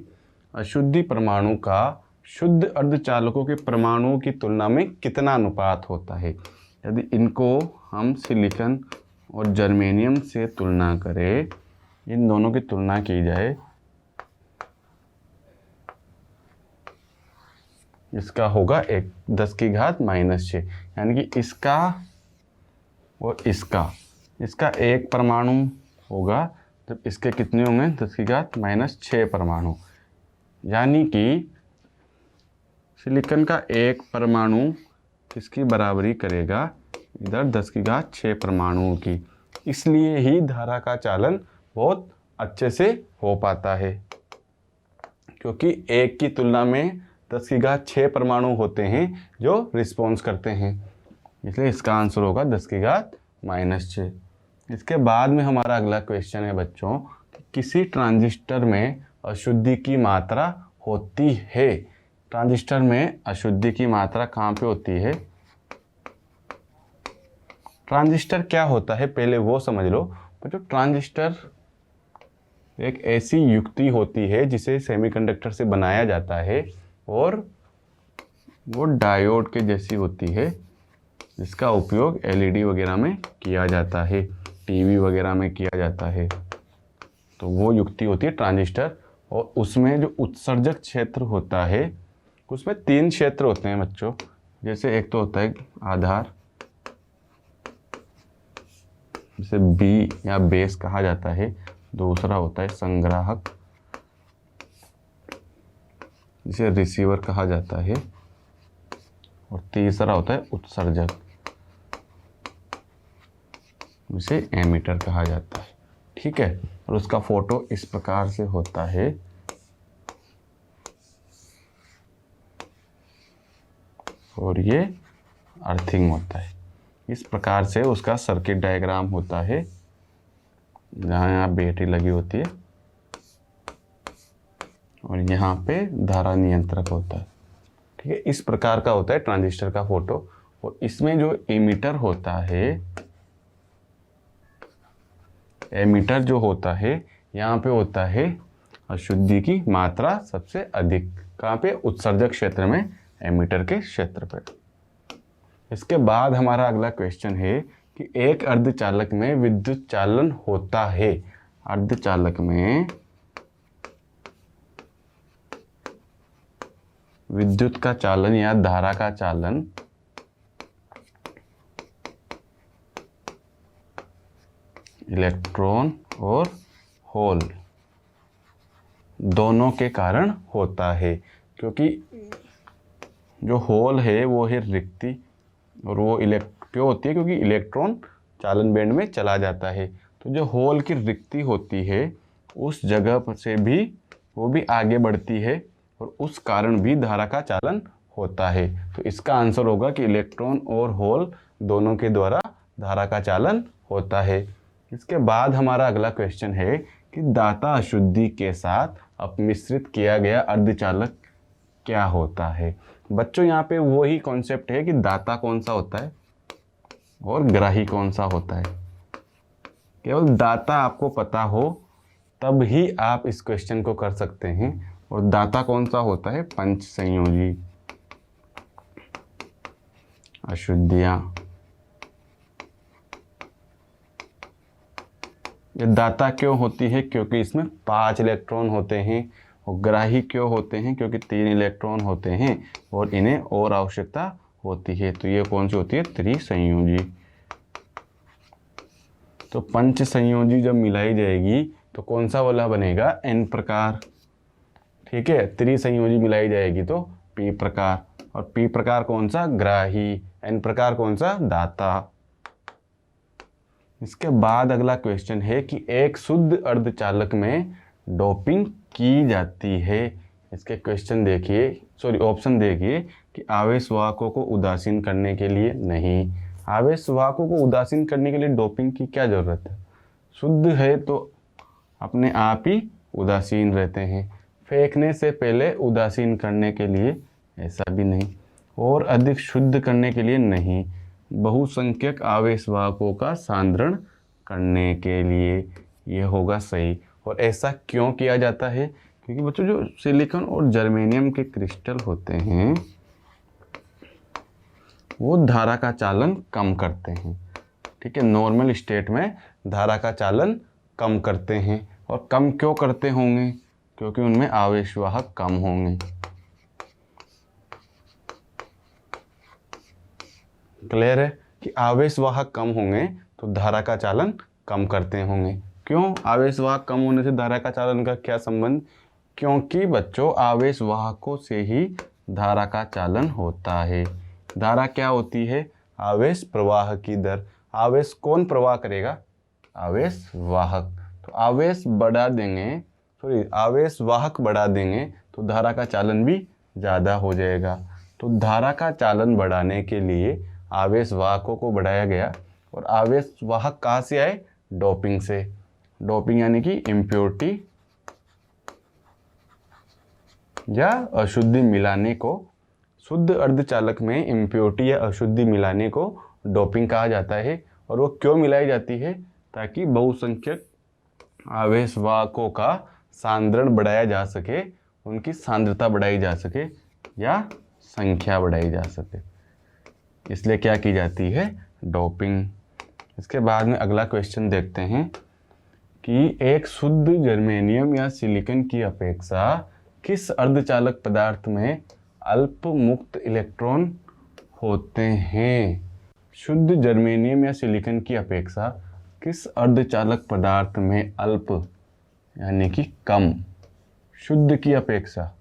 अशुद्धि परमाणु का शुद्ध अर्धचालकों के परमाणुओं की तुलना में कितना अनुपात होता है। यदि इनको हम सिलिकॉन और जर्मेनियम से तुलना करें, इन दोनों की तुलना की जाए, इसका होगा 10⁻⁻⁶, यानी कि इसका और इसका एक परमाणु होगा, जब इसके कितने होंगे 10⁻⁻⁶ परमाणु। यानी कि सिलिकॉन का एक परमाणु किसकी बराबरी करेगा, इधर 10⁻⁶ परमाणुओं की। इसलिए ही धारा का चालन बहुत अच्छे से हो पाता है, क्योंकि एक की तुलना में 10⁻⁶ परमाणु होते हैं जो रिस्पॉन्स करते हैं। इसलिए इसका आंसर होगा 10⁻⁻⁶। इसके बाद में हमारा अगला क्वेश्चन है बच्चों, किसी ट्रांजिस्टर में अशुद्धि की मात्रा होती है। ट्रांजिस्टर में अशुद्धि की मात्रा कहाँ पे होती है। ट्रांजिस्टर क्या होता है पहले वो समझ लो बच्चों। ट्रांजिस्टर एक ऐसी युक्ति होती है जिसे सेमीकंडक्टर से बनाया जाता है और वो डायोड के जैसी होती है, जिसका उपयोग एलईडी वगैरह में किया जाता है, टीवी वगैरह में किया जाता है। तो वो युक्ति होती है ट्रांजिस्टर। और उसमें जो उत्सर्जक क्षेत्र होता है, उसमें 3 क्षेत्र होते हैं बच्चों। जैसे एक तो होता है आधार, जिसे बी या बेस कहा जाता है। दूसरा होता है संग्राहक, जिसे रिसीवर कहा जाता है। और तीसरा होता है उत्सर्जक, जिसे एमीटर कहा जाता है। ठीक है, और उसका फोटो इस प्रकार से होता है। और ये अर्थिंग होता है। इस प्रकार से उसका सर्किट डायग्राम होता है, जहाँ यहाँ बैटरी लगी होती है और यहाँ पे धारा नियंत्रक होता है। ठीक है, इस प्रकार का होता है ट्रांजिस्टर का फोटो। और इसमें जो एमीटर होता है, एमीटर जो होता है यहाँ पे होता है अशुद्धि की मात्रा सबसे अधिक। कहाँ पे, उत्सर्जक क्षेत्र में, एमीटर के क्षेत्र पर। इसके बाद हमारा अगला क्वेश्चन है कि एक अर्धचालक में विद्युत चालन होता है। अर्धचालक में विद्युत का चालन या धारा का चालन इलेक्ट्रॉन और होल दोनों के कारण होता है। क्योंकि जो होल है वो है रिक्ति, और वो क्यों होती है, क्योंकि इलेक्ट्रॉन चालन बैंड में चला जाता है। तो जो होल की रिक्ति होती है उस जगह पर से भी वो भी आगे बढ़ती है, और उस कारण भी धारा का चालन होता है। तो इसका आंसर होगा कि इलेक्ट्रॉन और होल दोनों के द्वारा धारा का चालन होता है। इसके बाद हमारा अगला क्वेश्चन है कि दाता अशुद्धि के साथ अपमिश्रित किया गया अर्धचालक क्या होता है। बच्चों यहाँ पे वही कॉन्सेप्ट है कि दाता कौन सा होता है और ग्राही कौन सा होता है। केवल दाता आपको पता हो तब ही आप इस क्वेश्चन को कर सकते हैं। और दाता कौन सा होता है, पंच संयोजी अशुद्धियां। ये दाता क्यों होती है, क्योंकि इसमें 5 इलेक्ट्रॉन होते हैं। और ग्राही क्यों होते हैं, क्योंकि 3 इलेक्ट्रॉन होते हैं और इन्हें और आवश्यकता होती है। तो ये कौन सी होती है, त्रिसंयोजी। तो पंच संयोजी जब मिलाई जाएगी तो कौन सा वाला बनेगा, एन प्रकार। ठीक है, त्रिसंयोजी मिलाई जाएगी तो पी प्रकार। और पी प्रकार कौन सा, ग्राही। एन प्रकार कौन सा, दाता। इसके बाद अगला क्वेश्चन है कि एक शुद्ध अर्धचालक में डोपिंग की जाती है। इसके क्वेश्चन देखिए, सॉरी ऑप्शन देखिए कि आवेश वाहकों को उदासीन करने के लिए नहीं। आवेश वाहकों को उदासीन करने के लिए डोपिंग की क्या ज़रूरत है? शुद्ध है तो अपने आप ही उदासीन रहते हैं। फेंकने से पहले उदासीन करने के लिए ऐसा भी नहीं, और अधिक शुद्ध करने के लिए नहीं, बहुसंख्यक आवेश वाहकों का सांद्रण करने के लिए ये होगा सही। और ऐसा क्यों किया जाता है? क्योंकि बच्चों जो सिलिकॉन और जर्मेनियम के क्रिस्टल होते हैं वो धारा का चालन कम करते हैं। ठीक है, नॉर्मल स्टेट में धारा का चालन कम करते हैं। और कम क्यों करते होंगे? क्योंकि उनमें आवेशवाहक कम होंगे। क्लियर है कि आवेशवाहक कम होंगे तो धारा का चालन कम करते होंगे। क्यों? आवेशवाहक कम होने से धारा का चालन का क्या संबंध? क्योंकि बच्चों आवेशवाहकों से ही धारा का चालन होता है। धारा क्या होती है? आवेश प्रवाह की दर। आवेश कौन प्रवाह करेगा? आवेश वाहक। तो आवेश बढ़ा देंगे, सॉरी आवेश वाहक बढ़ा देंगे तो धारा का चालन भी ज़्यादा हो जाएगा। तो धारा का चालन बढ़ाने के लिए आवेश वाहकों को बढ़ाया गया। और आवेश वाहक कहाँ से आए? डोपिंग से। डोपिंग यानी कि इम्प्योरिटी या अशुद्धि मिलाने को, शुद्ध अर्धचालक में इम्प्योरिटी या अशुद्धि मिलाने को डोपिंग कहा जाता है। और वो क्यों मिलाई जाती है? ताकि बहुसंख्यक आवेशवाहकों का सांद्रण बढ़ाया जा सके, उनकी सांद्रता बढ़ाई जा सके या संख्या बढ़ाई जा सके, इसलिए क्या की जाती है? डोपिंग। इसके बाद में अगला क्वेश्चन देखते हैं कि एक शुद्ध जर्मेनियम या सिलिकॉन की अपेक्षा किस अर्धचालक पदार्थ में अल्प मुक्त इलेक्ट्रॉन होते हैं? शुद्ध जर्मेनियम या सिलिकॉन की अपेक्षा किस अर्धचालक पदार्थ में अल्प यानी कि कम, शुद्ध की अपेक्षा,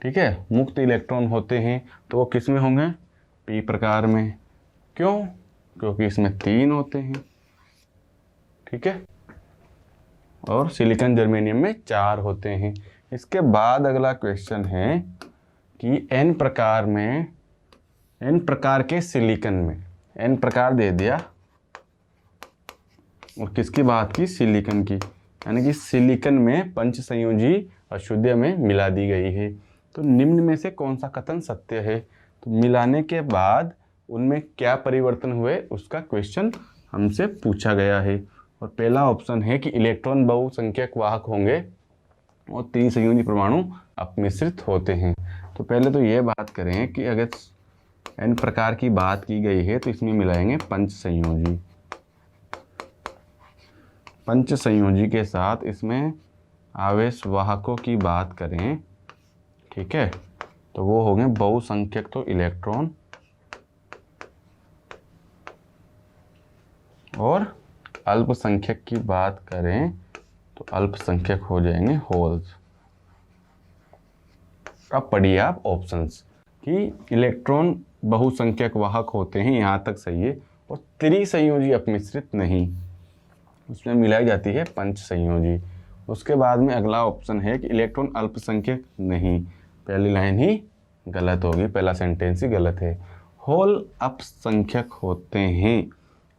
ठीक है, मुक्त इलेक्ट्रॉन होते हैं? तो वो किस में होंगे? पी प्रकार में। क्यों? क्योंकि इसमें 3 होते हैं। ठीक है, और सिलिकॉन जर्मेनियम में 4 होते हैं। इसके बाद अगला क्वेश्चन है कि एन प्रकार में, एन प्रकार के सिलिकॉन में, एन प्रकार दे दिया और किसकी बात की? सिलिकॉन की। यानी कि सिलिकॉन में पंच संयोजी अशुद्धियाँ में मिला दी गई है। तो निम्न में से कौन सा कथन सत्य है? तो मिलाने के बाद उनमें क्या परिवर्तन हुए उसका क्वेश्चन हमसे पूछा गया है। और पहला ऑप्शन है कि इलेक्ट्रॉन बहुसंख्यक वाहक होंगे और त्रिसंयोजी परमाणु अपमिश्रित होते हैं। तो पहले तो ये बात करें कि अगर एन प्रकार की बात की गई है तो इसमें मिलाएंगे पंच संयोजी। पंच संयोजी के साथ इसमें आवेश वाहकों की बात करें, ठीक है, तो वो होंगे बहुसंख्यक तो इलेक्ट्रॉन और अल्पसंख्यक की बात करें तो अल्पसंख्यक हो जाएंगे होल्स। अब पढ़िए आप ऑप्शंस कि इलेक्ट्रॉन बहुसंख्यक वाहक होते हैं, यहाँ तक सही है, और त्रिसंयोजी अपमिश्रित नहीं, उसमें मिलाई जाती है पंच संयोजी। उसके बाद में अगला ऑप्शन है कि इलेक्ट्रॉन अल्पसंख्यक नहीं, पहली लाइन ही गलत होगी, पहला सेंटेंस ही गलत है। होल अल्पसंख्यक होते हैं,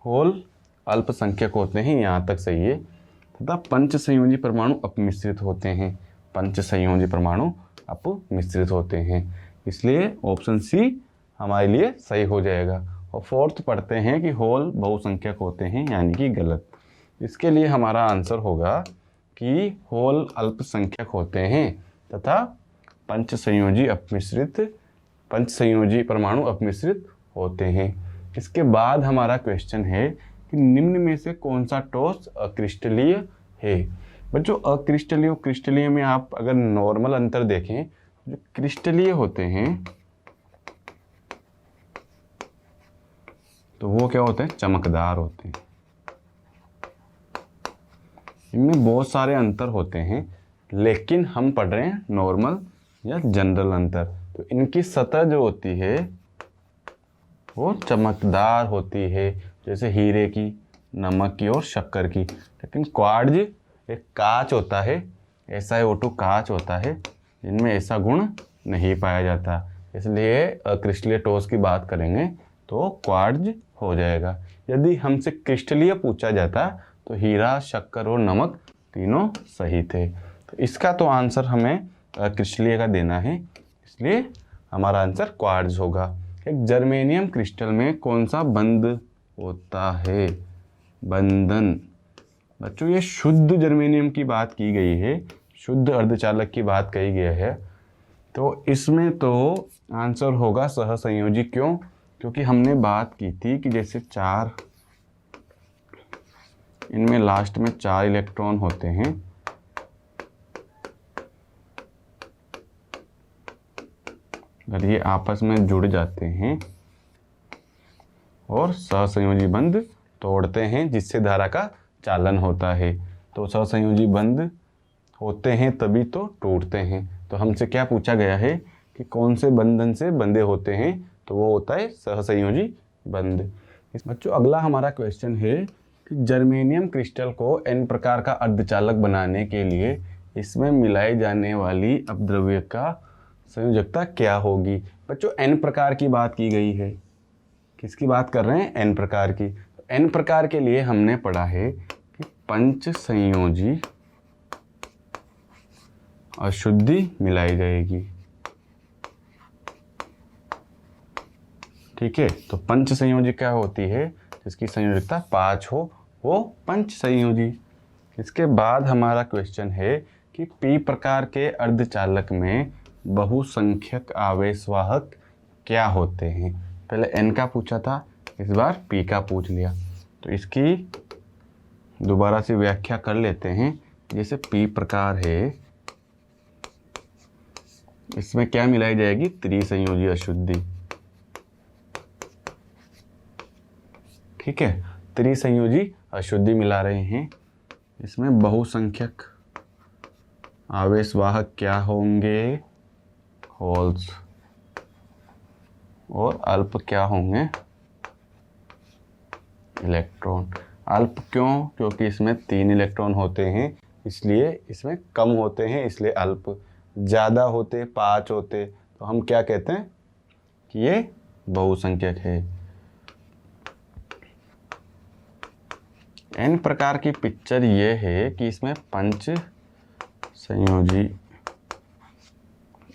होल अल्पसंख्यक होते हैं, यहाँ तक सही है। तथा पंच संयोजी परमाणु अपमिश्रित होते हैं, पंच संयोजी परमाणु अपमिश्रित होते हैं, इसलिए ऑप्शन सी हमारे लिए सही हो जाएगा। और फोर्थ पढ़ते हैं कि होल बहुसंख्यक होते हैं, यानी कि गलत। इसके लिए हमारा आंसर होगा कि होल अल्पसंख्यक होते हैं तथा पंच संयोजी परमाणु अपमिश्रित होते हैं। इसके बाद हमारा क्वेश्चन है कि निम्न में से कौन सा ठोस अक्रिस्टलीय है? बच्चों अक्रिस्टलीय और क्रिस्टलीय में आप अगर नॉर्मल अंतर देखें, जो क्रिस्टलीय होते हैं तो वो क्या होते हैं? चमकदार होते हैं। इनमें बहुत सारे अंतर होते हैं, लेकिन हम पढ़ रहे हैं नॉर्मल या जनरल अंतर। तो इनकी सतह जो होती है वो चमकदार होती है, जैसे हीरे की, नमक की और शक्कर की। लेकिन क्वार्ट्ज एक कांच होता है, SiO2 कांच होता है, जिनमें ऐसा गुण नहीं पाया जाता, इसलिए क्रिस्टलीय ठोस की बात करेंगे तो क्वार्ट्ज हो जाएगा। यदि हमसे क्रिस्टलीय पूछा जाता तो हीरा, शक्कर और नमक तीनों सही थे। तो इसका तो आंसर हमें क्रिस्टलीय का देना है, इसलिए हमारा आंसर क्वार्ट्ज होगा। एक जर्मेनियम क्रिस्टल में कौन सा बंध होता है? बंधन। बच्चों ये शुद्ध जर्मेनियम की बात की गई है, शुद्ध अर्धचालक की बात कही गई है, तो इसमें तो आंसर होगा सहसंयोजी। क्यों? क्योंकि हमने बात की थी कि जैसे चार, इनमें लास्ट में 4 इलेक्ट्रॉन होते हैं, अगर ये आपस में जुड़ जाते हैं और सहसंयोजी बंध तोड़ते हैं जिससे धारा का चालन होता है, तो सहसंयोजी बंध होते हैं तभी तो टूटते हैं। तो हमसे क्या पूछा गया है कि कौन से बंधन से बंधे होते हैं, तो वो होता है सहसंयोजी बंध। बच्चों अगला हमारा क्वेश्चन है कि जर्मेनियम क्रिस्टल को n प्रकार का अर्धचालक बनाने के लिए इसमें मिलाई जाने वाली अपद्रव्य का संयोजकता क्या होगी? बच्चों n प्रकार की बात की गई है, किसकी बात कर रहे हैं? n प्रकार की। n प्रकार के लिए हमने पढ़ा है कि पंच संयोजी अशुद्धि मिलाई जाएगी। ठीक है, तो पंच संयोजी क्या होती है? जिसकी संयोजकता 5 हो वो पंच संयोजी। इसके बाद हमारा क्वेश्चन है कि p प्रकार के अर्धचालक में बहुसंख्यक आवेशवाहक क्या होते हैं? पहले n का पूछा था, इस बार p का पूछ लिया, तो इसकी दोबारा से व्याख्या कर लेते हैं। जैसे p प्रकार है, इसमें क्या मिलाई जाएगी? त्रिसंयोजी अशुद्धि। ठीक है, त्रिसंयोजी अशुद्धि मिला रहे हैं। इसमें बहुसंख्यक आवेशवाहक क्या होंगे? होल्स। और अल्प क्या होंगे? इलेक्ट्रॉन। अल्प क्यों? क्योंकि इसमें 3 इलेक्ट्रॉन होते हैं, इसलिए इसमें कम होते हैं, इसलिए अल्प। ज़्यादा होते, 5 होते, तो हम क्या कहते हैं कि ये बहुसंख्यक है। n प्रकार की पिक्चर ये है कि इसमें पंच संयोजी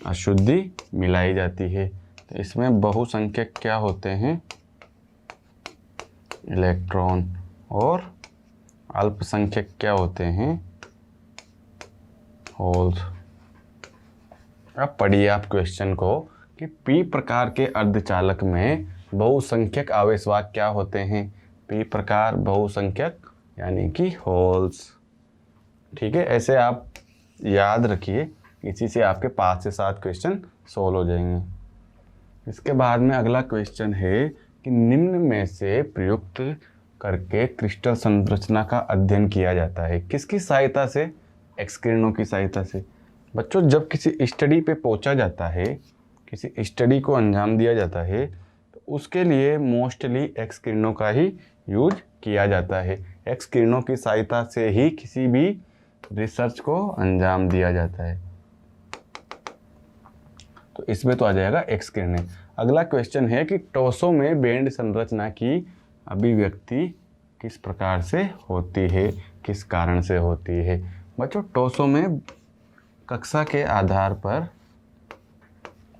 अशुद्धि मिलाई जाती है, तो इसमें बहुसंख्यक क्या होते हैं? इलेक्ट्रॉन। और अल्पसंख्यक क्या होते हैं? होल्स। अब पढ़िए आप क्वेश्चन को कि p प्रकार के अर्धचालक में बहुसंख्यक आवेशवाहक क्या होते हैं? p प्रकार बहुसंख्यक यानी कि होल्स। ठीक है, ऐसे आप याद रखिए, इसी से आपके 5 से 7 क्वेश्चन सोल्व हो जाएंगे। इसके बाद में अगला क्वेश्चन है कि निम्न में से प्रयुक्त करके क्रिस्टल संरचना का अध्ययन किया जाता है किसकी सहायता से? एक्स किरणों की सहायता से। बच्चों जब किसी स्टडी पे पहुंचा जाता है, किसी स्टडी को अंजाम दिया जाता है, तो उसके लिए मोस्टली एक्स किरणों का ही यूज किया जाता है। एक्स किरणों की सहायता से ही किसी भी रिसर्च को अंजाम दिया जाता है, तो इसमें तो आ जाएगा एक्स किरणें। अगला क्वेश्चन है कि टोसों में बैंड संरचना की अभिव्यक्ति किस प्रकार से होती है, किस कारण से होती है? बच्चों टोसों में कक्षा के आधार पर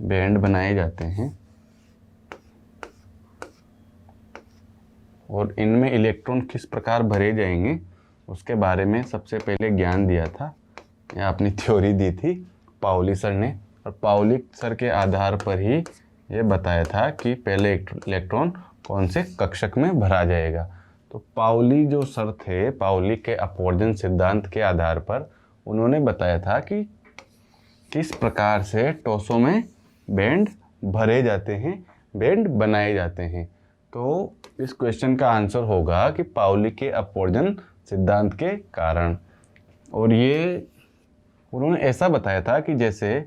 बैंड बनाए जाते हैं और इनमें इलेक्ट्रॉन किस प्रकार भरे जाएंगे उसके बारे में सबसे पहले ज्ञान दिया था, या अपनी थ्योरी दी थी पाउली सर ने, और पाउली सर के आधार पर ही ये बताया था कि पहले इलेक्ट्रॉन कौन से कक्षक में भरा जाएगा। तो पाउली जो सर थे, पाउली के अपवर्जन सिद्धांत के आधार पर उन्होंने बताया था कि किस प्रकार से टोसों में बैंड भरे जाते हैं, बैंड बनाए जाते हैं। तो इस क्वेश्चन का आंसर होगा कि पाउली के अपवर्जन सिद्धांत के कारण। और ये उन्होंने ऐसा बताया था कि जैसे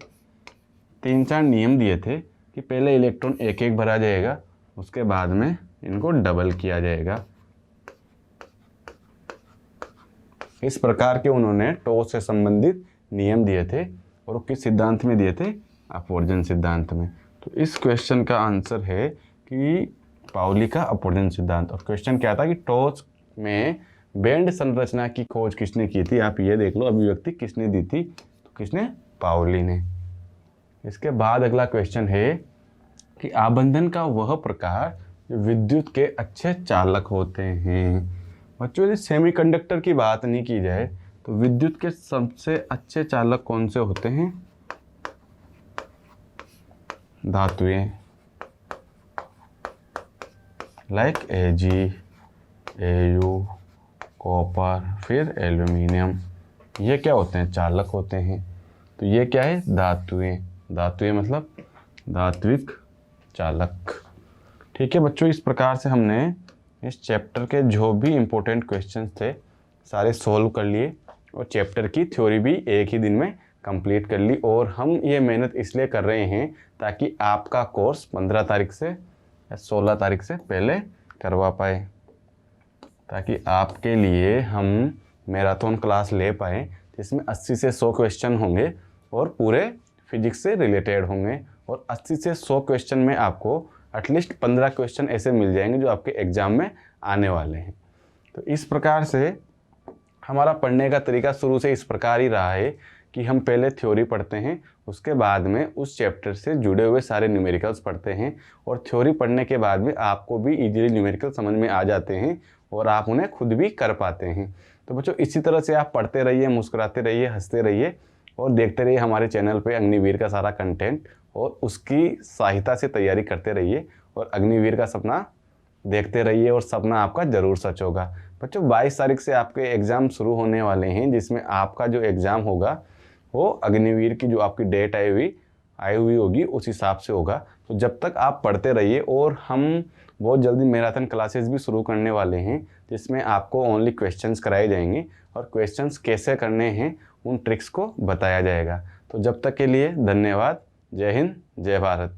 3-4 नियम दिए थे कि पहले इलेक्ट्रॉन एक एक भरा जाएगा, उसके बाद में इनको डबल किया जाएगा। इस प्रकार के उन्होंने टॉस से संबंधित नियम दिए थे और वो किस सिद्धांत में दिए थे? अपवर्जन सिद्धांत में। तो इस क्वेश्चन का आंसर है कि पाउली का अपवर्जन सिद्धांत। और क्वेश्चन क्या था कि टॉर्च में बैंड संरचना की खोज किसने की थी? आप ये देख लो, अभिव्यक्ति किसने दी थी? तो किसने? पाउली ने। इसके बाद अगला क्वेश्चन है कि आबंधन का वह प्रकार जो विद्युत के अच्छे चालक होते हैं। बच्चों, यदि सेमीकंडक्टर की बात नहीं की जाए तो विद्युत के सबसे अच्छे चालक कौन से होते हैं? धातुएं, लाइक Ag, Au, कॉपर, फिर एल्यूमिनियम, ये क्या होते हैं? चालक होते हैं। तो ये क्या है? धातुएं। धातुएं मतलब धात्विक चालक। ठीक है बच्चों, इस प्रकार से हमने इस चैप्टर के जो भी इम्पोर्टेंट क्वेश्चंस थे सारे सॉल्व कर लिए और चैप्टर की थ्योरी भी एक ही दिन में कंप्लीट कर ली। और हम ये मेहनत इसलिए कर रहे हैं ताकि आपका कोर्स 15 तारीख से या 16 तारीख से पहले करवा पाए, ताकि आपके लिए हम मैराथन क्लास ले पाए जिसमें 80 से 100 क्वेश्चन होंगे और पूरे फिजिक्स से रिलेटेड होंगे। और 80 से 100 क्वेश्चन में आपको एटलीस्ट 15 क्वेश्चन ऐसे मिल जाएंगे जो आपके एग्ज़ाम में आने वाले हैं। तो इस प्रकार से हमारा पढ़ने का तरीका शुरू से इस प्रकार ही रहा है कि हम पहले थ्योरी पढ़ते हैं, उसके बाद में उस चैप्टर से जुड़े हुए सारे न्यूमेरिकल्स पढ़ते हैं और थ्योरी पढ़ने के बाद में आपको भी इजीली न्यूमेरिकल समझ में आ जाते हैं और आप उन्हें खुद भी कर पाते हैं। तो बच्चों, इसी तरह से आप पढ़ते रहिए, मुस्कुराते रहिए, हंसते रहिए और देखते रहिए हमारे चैनल पे अग्निवीर का सारा कंटेंट और उसकी सहायता से तैयारी करते रहिए और अग्निवीर का सपना देखते रहिए और सपना आपका ज़रूर सच होगा। बच्चों, 22 तारीख से आपके एग्ज़ाम शुरू होने वाले हैं जिसमें आपका जो एग्ज़ाम होगा वो अग्निवीर की जो आपकी डेट आई हुई होगी उस हिसाब से होगा। तो जब तक आप पढ़ते रहिए और हम बहुत जल्दी मैराथन क्लासेस भी शुरू करने वाले हैं जिसमें आपको ओनली क्वेश्चंस कराए जाएंगे और क्वेश्चंस कैसे करने हैं उन ट्रिक्स को बताया जाएगा। तो जब तक के लिए धन्यवाद। जय हिंद, जय भारत।